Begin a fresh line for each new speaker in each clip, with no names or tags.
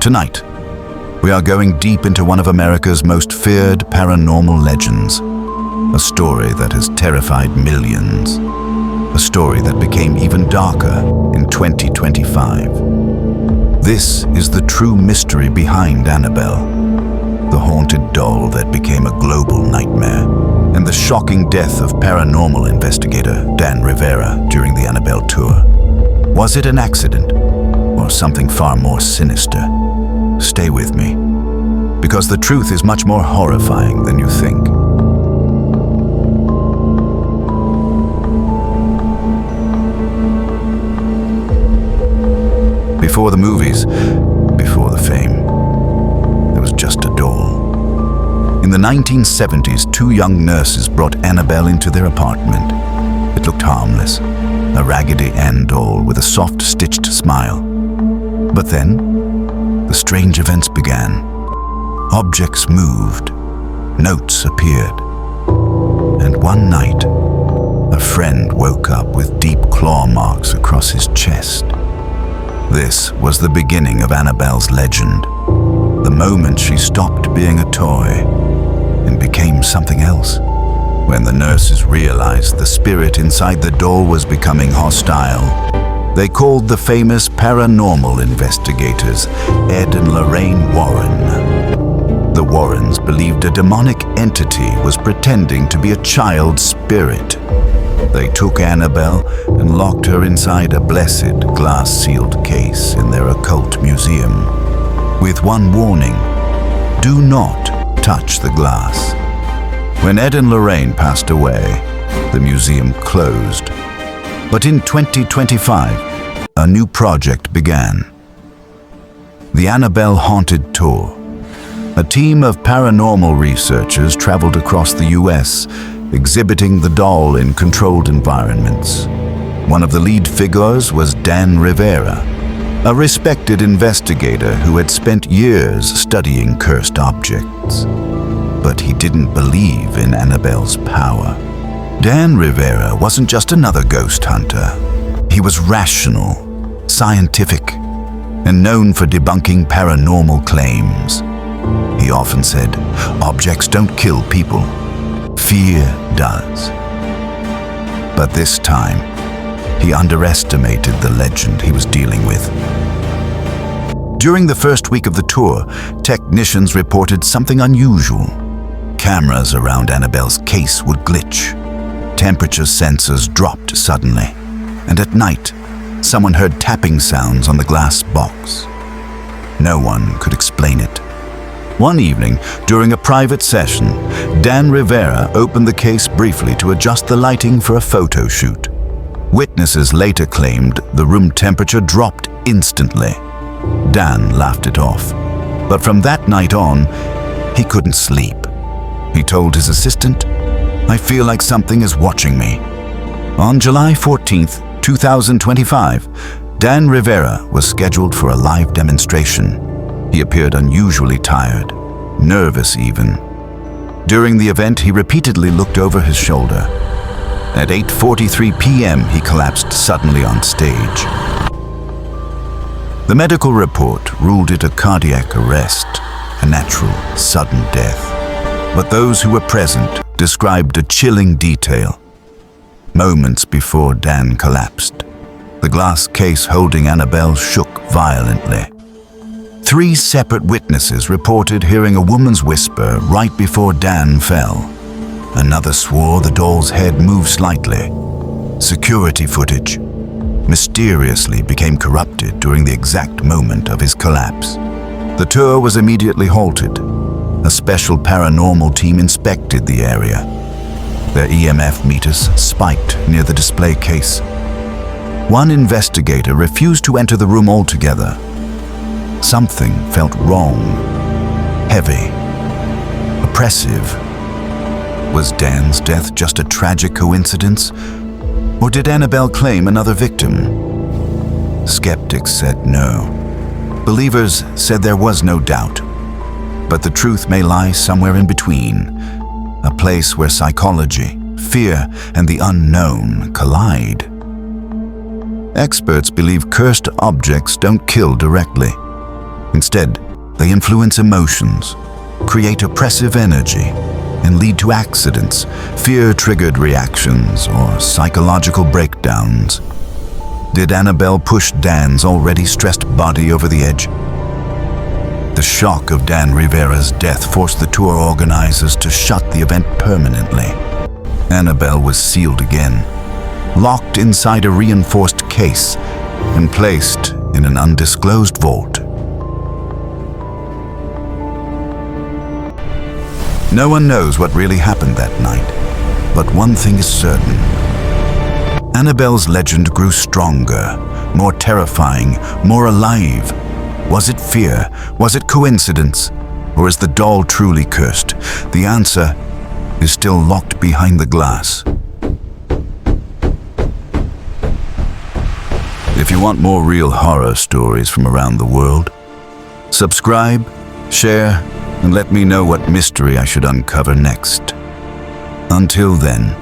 Tonight, we are going deep into one of America's most feared paranormal legends. A story that has terrified millions. A story that became even darker in 2025. This is the true mystery behind Annabelle, the haunted doll that became a global nightmare, and the shocking death of paranormal investigator Dan Rivera during the Annabelle tour. Was it an accident, or something far more sinister? Stay with me, because the truth is much more horrifying than you think. Before the movies, before the fame, there was just a doll. In the 1970s, two young nurses brought Annabelle into their apartment. It looked harmless, a Raggedy Ann doll with a soft, stitched smile. But then, the strange events began. Objects moved, notes appeared, and one night, a friend woke up with deep claw marks across his chest. This was the beginning of Annabelle's legend, the moment she stopped being a toy and became something else. When the nurses realized the spirit inside the doll was becoming hostile, they called the famous paranormal investigators, Ed and Lorraine Warren. The Warrens believed a demonic entity was pretending to be a child's spirit. They took Annabelle and locked her inside a blessed glass-sealed case in their occult museum, with one warning: do not touch the glass. When Ed and Lorraine passed away, the museum closed. But in 2025, a new project began. The Annabelle Haunted Tour. A team of paranormal researchers traveled across the US, exhibiting the doll in controlled environments. One of the lead figures was Dan Rivera, a respected investigator who had spent years studying cursed objects. But he didn't believe in Annabelle's power. Dan Rivera wasn't just another ghost hunter. He was rational, scientific, and known for debunking paranormal claims. He often said, "Objects don't kill people. Fear does." But this time, he underestimated the legend he was dealing with. During the first week of the tour, technicians reported something unusual. Cameras around Annabelle's case would glitch. Temperature sensors dropped suddenly. And at night, someone heard tapping sounds on the glass box. No one could explain it. One evening, during a private session, Dan Rivera opened the case briefly to adjust the lighting for a photo shoot. Witnesses later claimed the room temperature dropped instantly. Dan laughed it off. But from that night on, he couldn't sleep. He told his assistant, "I feel like something is watching me." On July 14th, 2025, Dan Rivera was scheduled for a live demonstration. He appeared unusually tired, nervous even. During the event, he repeatedly looked over his shoulder. At 8:43 p.m., he collapsed suddenly on stage. The medical report ruled it a cardiac arrest, a natural, sudden death. But those who were present described a chilling detail. Moments before Dan collapsed, the glass case holding Annabelle shook violently. 3 separate witnesses reported hearing a woman's whisper right before Dan fell. Another swore the doll's head moved slightly. Security footage mysteriously became corrupted during the exact moment of his collapse. The tour was immediately halted. A special paranormal team inspected the area. Their EMF meters spiked near the display case. One investigator refused to enter the room altogether. Something felt wrong, heavy, oppressive. Was Dan's death just a tragic coincidence? Or did Annabelle claim another victim? Skeptics said no. Believers said there was no doubt. But the truth may lie somewhere in between, a place where psychology, fear, and the unknown collide. Experts believe cursed objects don't kill directly. Instead, they influence emotions, create oppressive energy, and lead to accidents, fear-triggered reactions, or psychological breakdowns. Did Annabelle push Dan's already stressed body over the edge? The shock of Dan Rivera's death forced the tour organizers to shut the event permanently. Annabelle was sealed again, locked inside a reinforced case, and placed in an undisclosed vault. No one knows what really happened that night, but one thing is certain. Annabelle's legend grew stronger, more terrifying, more alive. Was it fear? Was it coincidence? Or is the doll truly cursed? The answer is still locked behind the glass. If you want more real horror stories from around the world, subscribe, share, and let me know what mystery I should uncover next. Until then,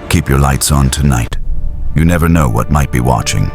keep your lights on tonight. You never know what might be watching.